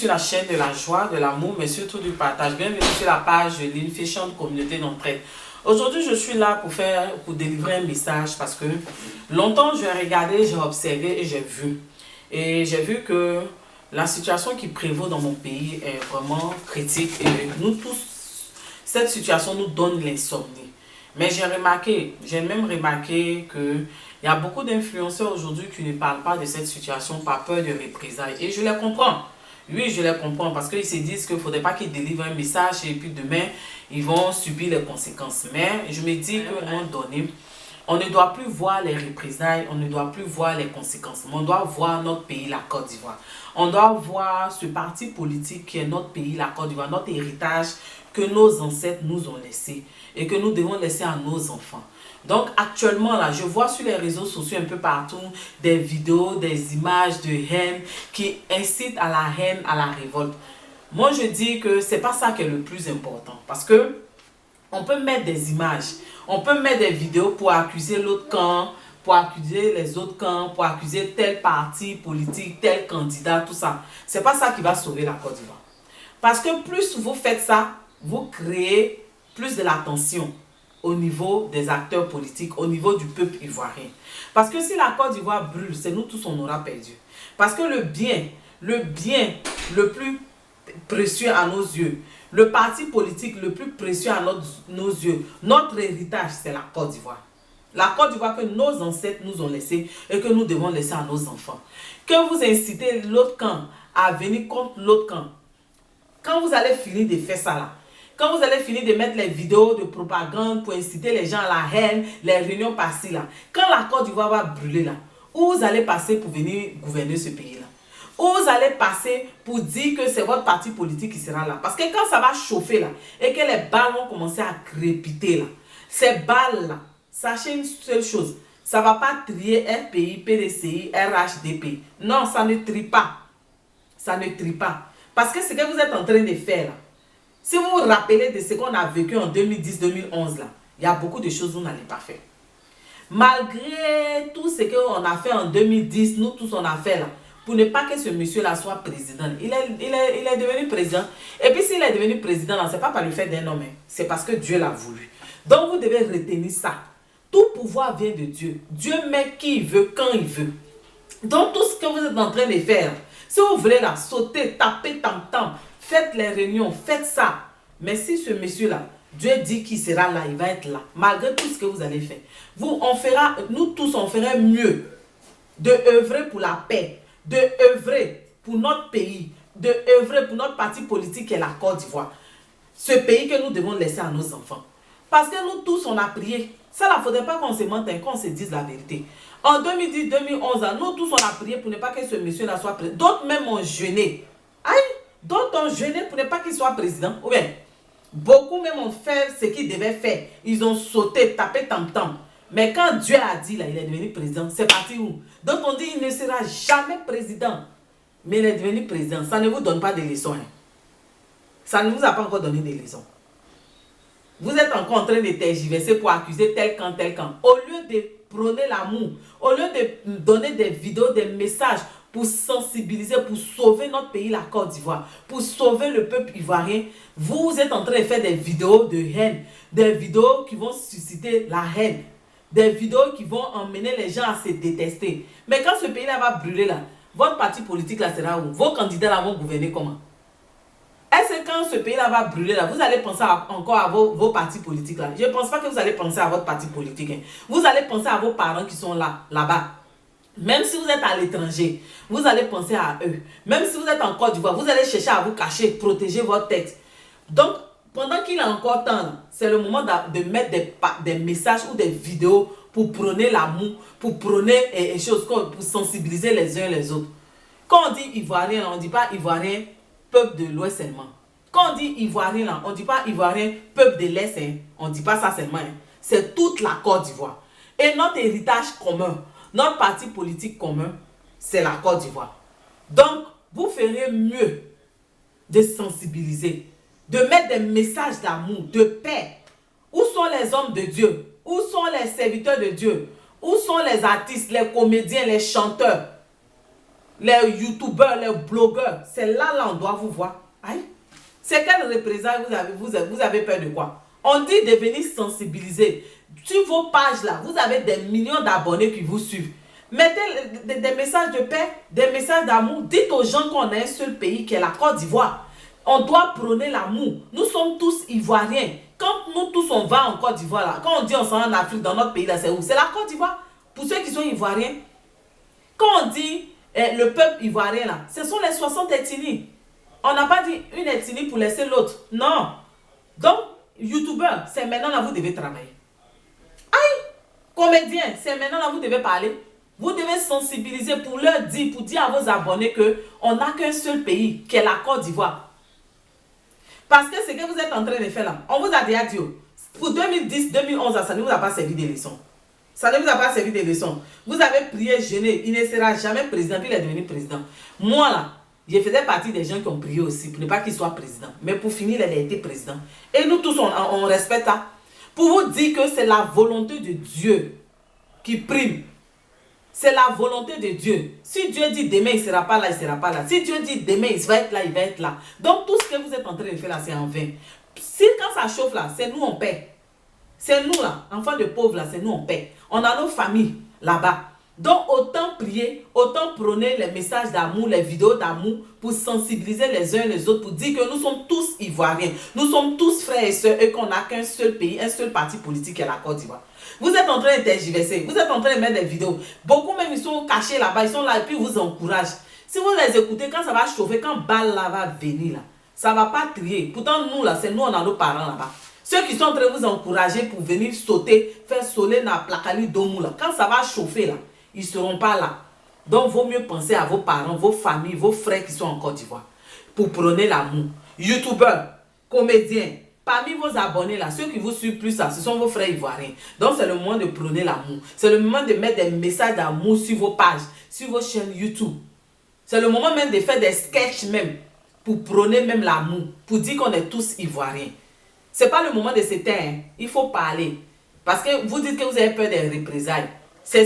sur la chaîne de la joie, de l'amour, mais surtout du partage. Bienvenue sur la page de l'Infection Communauté d'entraide. Aujourd'hui, je suis là pour délivrer un message parce que longtemps, j'ai regardé, j'ai observé et j'ai vu. Et j'ai vu que la situation qui prévaut dans mon pays est vraiment critique. Et nous tous, cette situation nous donne l'insomnie. Mais j'ai même remarqué qu'il y a beaucoup d'influenceurs aujourd'hui qui ne parlent pas de cette situation par peur de représailles. Et je les comprends. Oui, je les comprends parce qu'ils se disent qu'il ne faudrait pas qu'ils délivrent un message et puis demain, ils vont subir les conséquences. Mais je me dis qu'à un moment donné, on ne doit plus voir les représailles, on ne doit plus voir les conséquences. Mais on doit voir notre pays, la Côte d'Ivoire. On doit voir ce parti politique qui est notre pays, la Côte d'Ivoire, notre héritage que nos ancêtres nous ont laissé et que nous devons laisser à nos enfants. Donc actuellement là, je vois sur les réseaux sociaux un peu partout des vidéos, des images de haine qui incitent à la haine, à la révolte. Moi je dis que c'est pas ça qui est le plus important parce que on peut mettre des images, on peut mettre des vidéos pour accuser l'autre camp, pour accuser les autres camps, pour accuser tel parti politique, tel candidat, tout ça. C'est pas ça qui va sauver la Côte d'Ivoire. Parce que plus vous faites ça, vous créez plus de la tension au niveau des acteurs politiques, au niveau du peuple ivoirien. Parce que si la Côte d'Ivoire brûle, c'est nous tous on aura perdu. Parce que le bien le plus précieux à nos yeux, le parti politique le plus précieux à nos yeux, notre héritage, c'est la Côte d'Ivoire. La Côte d'Ivoire que nos ancêtres nous ont laissé et que nous devons laisser à nos enfants. Que vous incitez l'autre camp à venir contre l'autre camp, quand vous allez finir de faire ça là, quand vous allez finir de mettre les vidéos de propagande pour inciter les gens à la haine, les réunions par-ci là, quand la Côte d'Ivoire va brûler là, où vous allez passer pour venir gouverner ce pays là? Où vous allez passer pour dire que c'est votre parti politique qui sera là? Parce que quand ça va chauffer là, et que les balles vont commencer à crépiter là, ces balles là, sachez une seule chose, ça ne va pas trier FPI, PDCI, RHDP. Non, ça ne trie pas. Ça ne trie pas. Parce que ce que vous êtes en train de faire là, si vous vous rappelez de ce qu'on a vécu en 2010-2011 là, il y a beaucoup de choses que vous n'allez pas faire. Malgré tout ce qu'on a fait en 2010, nous tous on a fait là, pour ne pas que ce monsieur-là soit président. Il est devenu président. Et puis s'il est devenu président, ce n'est pas par le fait d'un homme, c'est parce que Dieu l'a voulu. Donc vous devez retenir ça. Tout pouvoir vient de Dieu. Dieu met qui il veut, quand il veut. Donc tout ce que vous êtes en train de faire, si vous voulez là, sauter, taper, tam-tam, faites les réunions, faites ça. Mais si ce monsieur-là, Dieu dit qu'il sera là, il va être là, malgré tout ce que vous allez faire. Nous tous, on ferait mieux de œuvrer pour la paix, de œuvrer pour notre pays, de œuvrer pour notre parti politique qui est la Côte d'Ivoire. Ce pays que nous devons laisser à nos enfants. Parce que nous tous, on a prié. Ça, il ne faudrait pas qu'on se mente, qu'on se dise la vérité. En 2010-2011, nous tous, on a prié pour ne pas que ce monsieur-là soit président. D'autres même ont jeûné. Aïe, d'autres ont jeûné pour ne pas qu'il soit président. Ou bien, beaucoup même ont fait ce qu'ils devaient faire. Ils ont sauté, tapé tam-tam. Mais quand Dieu a dit, là, il est devenu président, c'est parti où? Donc on dit, il ne sera jamais président. Mais il est devenu président. Ça ne vous donne pas de leçons. Hein. Ça ne vous a pas encore donné des leçons. Vous êtes encore en train de tergiverser pour accuser tel camp, tel camp. Au lieu de prôner l'amour, au lieu de donner des vidéos, des messages pour sensibiliser, pour sauver notre pays, la Côte d'Ivoire, pour sauver le peuple ivoirien, vous êtes en train de faire des vidéos de haine, des vidéos qui vont susciter la haine, des vidéos qui vont emmener les gens à se détester. Mais quand ce pays-là va brûler là, votre parti politique là sera où? Vos candidats là vont gouverner comment? Est-ce que quand ce pays-là va brûler, là, vous allez penser encore à vos partis politiques là? Je ne pense pas que vous allez penser à votre parti politique. Hein. Vous allez penser à vos parents qui sont là-bas. Même si vous êtes à l'étranger, vous allez penser à eux. Même si vous êtes en Côte d'Ivoire, vous allez chercher à vous cacher, protéger votre tête. Donc, pendant qu'il a encore temps, c'est le moment de mettre des messages ou des vidéos pour prôner l'amour, pour prôner des choses, pour sensibiliser les uns les autres. Quand on dit Ivoirien, on ne dit pas Ivoirien, peuple de l'Ouest seulement. Quand on dit Ivoirien, là, on ne dit pas Ivoirien, peuple de l'Est. Hein. On ne dit pas ça seulement. Hein. C'est toute la Côte d'Ivoire. Et notre héritage commun, notre parti politique commun, c'est la Côte d'Ivoire. Donc, vous ferez mieux de sensibiliser, de mettre des messages d'amour, de paix. Où sont les hommes de Dieu? Où sont les serviteurs de Dieu? Où sont les artistes, les comédiens, les chanteurs? les youtubeurs, les blogueurs, c'est là on doit vous voir. Aïe. C'est quelle représailles vous avez peur de quoi? On dit de venir sensibiliser. Sur vos pages là, vous avez des millions d'abonnés qui vous suivent. Mettez des messages de paix, des messages d'amour. Dites aux gens qu'on a un seul pays qui est la Côte d'Ivoire. On doit prôner l'amour. Nous sommes tous ivoiriens. Quand nous tous on va en Côte d'Ivoire là, quand on dit on s'en va en Afrique, dans notre pays là, c'est où? C'est la Côte d'Ivoire. Pour ceux qui sont ivoiriens. Quand on dit le peuple ivoirien là, ce sont les 60 ethnies. On n'a pas dit une ethnie pour laisser l'autre. Non. Donc, youtubeur, c'est maintenant là vous devez travailler. Aïe! Comédien, c'est maintenant là vous devez parler. Vous devez sensibiliser pour dire à vos abonnés qu'on n'a qu'un seul pays, qui est la Côte d'Ivoire. Parce que ce que vous êtes en train de faire là, on vous a déjà dit, pour 2010, 2011, ça ne vous a pas servi des leçons. Ça ne vous a pas servi des leçons. Vous avez prié, jeûné, il ne sera jamais président, puis il est devenu président. Moi là, je faisais partie des gens qui ont prié aussi, pour ne pas qu'il soit président. Mais pour finir, il a été président. Et nous tous, on respecte ça. Pour vous dire que c'est la volonté de Dieu qui prime. C'est la volonté de Dieu. Si Dieu dit demain, il ne sera pas là, il ne sera pas là. Si Dieu dit demain, il va être là, il va être là. Donc tout ce que vous êtes en train de faire là, c'est en vain. Si quand ça chauffe là, c'est nous on paie. C'est nous là, enfants de pauvres là, c'est nous on paie. On a nos familles là-bas. Donc autant prier, autant prôner les messages d'amour, les vidéos d'amour pour sensibiliser les uns les autres, pour dire que nous sommes tous ivoiriens. Nous sommes tous frères et sœurs et qu'on n'a qu'un seul pays, un seul parti politique qui est la Côte d'Ivoire. Vous êtes en train de tergiverser, vous êtes en train de mettre des vidéos. Beaucoup même ils sont cachés là-bas, ils sont là et puis ils vous encouragent. Si vous les écoutez, quand ça va chauffer, quand balle là va venir là, ça ne va pas trier. Pourtant nous là, c'est nous on a nos parents là-bas. Ceux qui sont en train de vous encourager pour venir sauter, faire soler dans la placali d'Omou là, quand ça va chauffer là, ils ne seront pas là. Donc, vaut mieux penser à vos parents, vos familles, vos frères qui sont en Côte d'Ivoire pour prôner l'amour. Youtubeurs, comédiens, parmi vos abonnés là, ceux qui vous suivent plus ça, ce sont vos frères ivoiriens. Donc, c'est le moment de prôner l'amour. C'est le moment de mettre des messages d'amour sur vos pages, sur vos chaînes YouTube. C'est le moment même de faire des sketchs même pour prôner même l'amour, pour dire qu'on est tous ivoiriens. Ce n'est pas le moment de se taire, hein. Il faut parler. Parce que vous dites que vous avez peur des représailles.